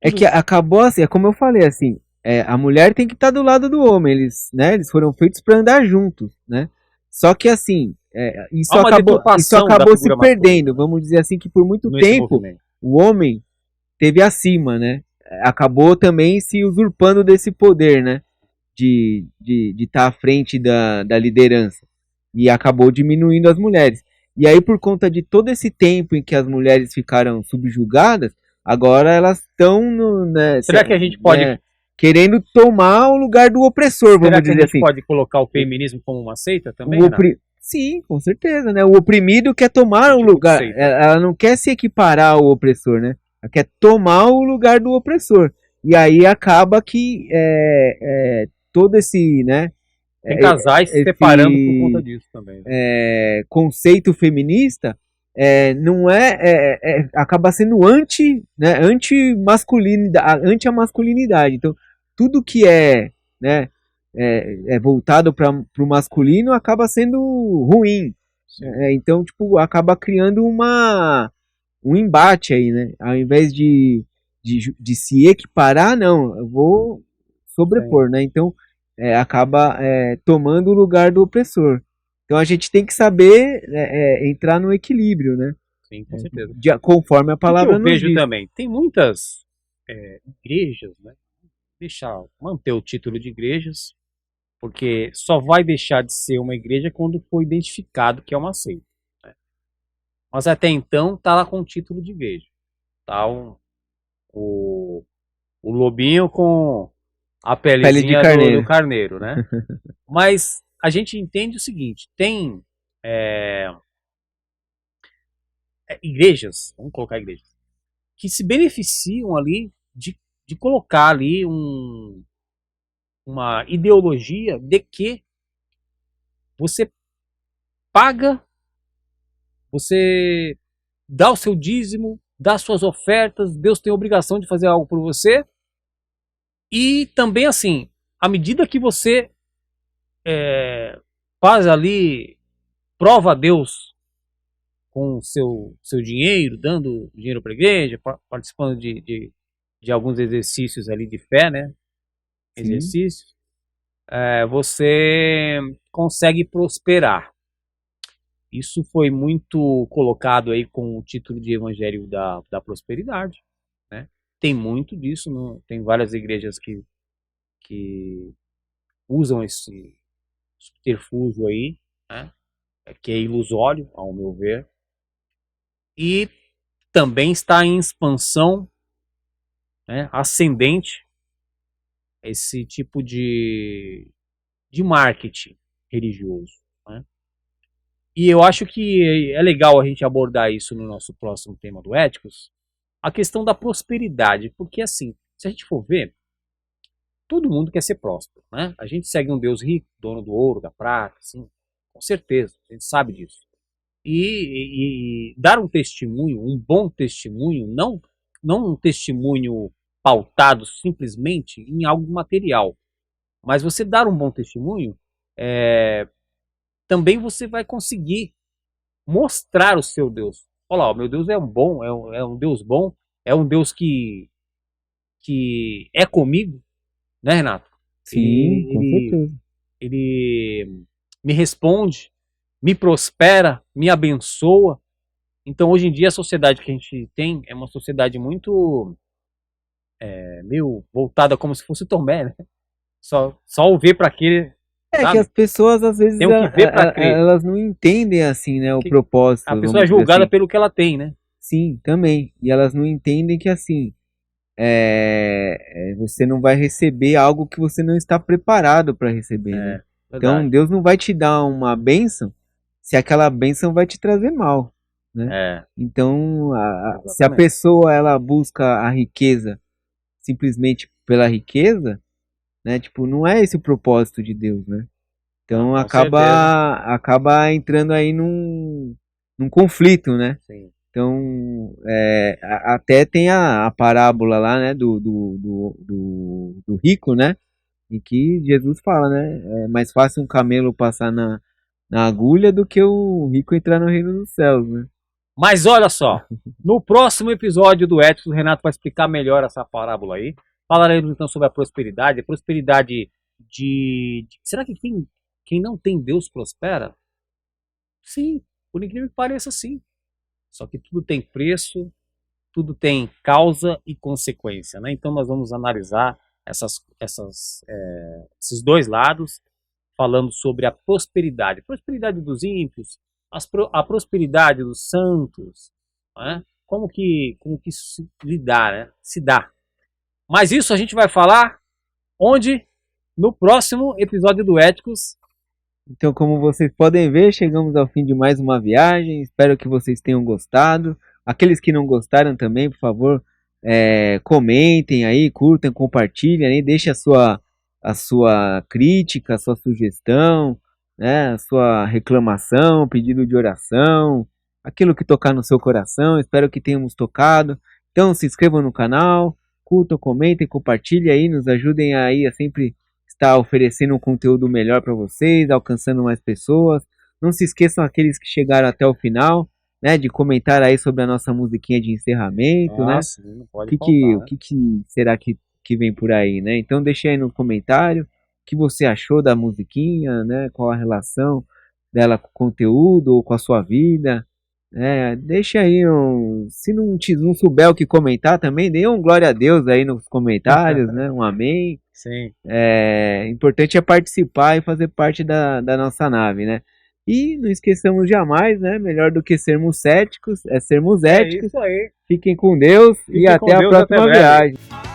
É tudo. que acabou assim, é como eu falei, assim, a mulher tem que estar do lado do homem, eles, né, eles foram feitos para andar juntos, né? Só que assim, Há uma isso deturpação da acabou se figura masculina perdendo. Vamos dizer assim que por muito nesse tempo movimento. o homem teve acima, né? Acabou também se usurpando desse poder, né? De estar à frente da liderança. E acabou diminuindo as mulheres. E aí, por conta de todo esse tempo em que as mulheres ficaram subjugadas, agora elas estão Será que a gente pode, né, querendo tomar o lugar do opressor, será vamos que a dizer gente assim. pode colocar o feminismo como uma seita também, O Renato? opri... Sim, com certeza, né? O oprimido quer tomar Que o tipo de lugar. seita? Ela não quer se equiparar ao opressor, né? Ela quer tomar o lugar do opressor. E aí acaba que todo esse, né? Tem casais se separando por conta Esse disso também, né? conceito feminista não acaba sendo anti a masculinidade. Então, tudo que né, é voltado para o masculino acaba sendo ruim. Sim. Então, tipo, acaba criando um embate aí, né? Ao invés de se equiparar, não, eu vou Sim, sobrepor, né? Então, acaba tomando o lugar do opressor. Então, a gente tem que saber entrar no equilíbrio, né? sim, com certeza. Conforme a O que eu palavra nos vejo diz. também, tem muitas igrejas, né? Manter o título de igrejas, porque só vai deixar de ser uma igreja quando for identificado que é uma seita, né? Mas até então tá lá com o título de igreja. Tá o, o lobinho com a Pele de pelezinha do carneiro. carneiro, né? Mas a gente entende o seguinte, tem é, igrejas, vamos colocar igrejas, que se beneficiam ali de colocar ali uma ideologia de que você paga, você dá o seu dízimo, dá suas ofertas, Deus tem a obrigação de fazer algo por você. E também assim, à medida que você faz ali, prova a Deus com o seu dinheiro, dando dinheiro para a igreja, participando de alguns exercícios ali de fé, né? Sim, Exercícios, você consegue prosperar. Isso foi muito colocado aí com o título de Evangelho da Prosperidade, né? Tem muito disso, tem várias igrejas que usam esse subterfúgio aí, né? Que é ilusório, ao meu ver, e também está em expansão, né, ascendente esse tipo de marketing religioso, né? E eu acho que é legal a gente abordar isso no nosso próximo tema do Éticos, a questão da prosperidade, porque assim, se a gente for ver, todo mundo quer ser próspero, né? A gente segue um Deus rico, dono do ouro, da prata, assim, com certeza, a gente sabe disso. E dar um testemunho, um bom testemunho, não não um testemunho pautado simplesmente em algo material, mas você dar um bom testemunho, também você vai conseguir mostrar o seu Deus. Olha lá, o meu Deus é um bom, é um Deus bom, é um Deus que é comigo, né, Renato? Sim, com certeza. Ele me responde, me prospera, me abençoa. Então, hoje em dia, a sociedade que a gente tem é uma sociedade muito meio voltada como se fosse Tomé, né? Só o ver para aquele, É que sabe? as pessoas, às vezes, Tem o que ver para crer. elas não entendem, assim, né, o propósito. A vamos pessoa é dizer julgada assim. pelo que ela tem, né? Sim, também. E elas não entendem que, assim, você não vai receber algo que você não está preparado para receber, né? Então, Verdade. Deus não vai te dar uma bênção se aquela bênção vai te trazer mal, né? Então, se a Exatamente. pessoa ela busca a riqueza simplesmente pela riqueza, né? Tipo, não é esse o propósito de Deus, né? Então Com certeza. acaba entrando aí num conflito, né? Sim. Então, até tem a parábola lá, né, do rico, né? Em que Jesus fala, né? É mais fácil um camelo passar na agulha do que o rico entrar no reino dos céus, né? Mas olha só, no próximo episódio do Éticos, o Renato vai explicar melhor essa parábola aí. Falaremos então sobre a prosperidade. A prosperidade será que quem não tem Deus prospera? Sim, por incrível que pareça, sim. Só que tudo tem preço, tudo tem causa e consequência, né? Então nós vamos analisar esses dois lados, falando sobre a prosperidade. Prosperidade dos ímpios, a prosperidade dos santos, né? Como que isso se dá. Mas isso a gente vai falar onde? No próximo episódio do Éticos. Então, como vocês podem ver, chegamos ao fim de mais uma viagem. Espero que vocês tenham gostado. Aqueles que não gostaram também, por favor, comentem aí, curtam, compartilhem aí, deixem a sua crítica, a sua sugestão, né, a sua reclamação, pedido de oração, aquilo que tocar no seu coração. Espero que tenhamos tocado. Então, se inscrevam no canal, curtam, comentem, compartilhem aí, nos ajudem aí a sempre estar oferecendo um conteúdo melhor para vocês, alcançando mais pessoas. Não se esqueçam aqueles que chegaram até o final, né, de comentar aí sobre a nossa musiquinha de encerramento, né? Nossa, não pode faltar, O né? que será que vem por aí, né? Então deixa aí no comentário o que você achou da musiquinha, né? Qual a relação dela com o conteúdo ou com a sua vida, né? Deixa aí se não souber o que comentar também, dê um glória a Deus aí nos comentários, né? Um amém. Sim. Importante é participar e fazer parte da nossa nave, né? E não esqueçamos jamais, né? Melhor do que sermos céticos, é sermos éticos. É isso aí. Fiquem com Deus e Fiquem com até a Deus, até próxima breve. viagem.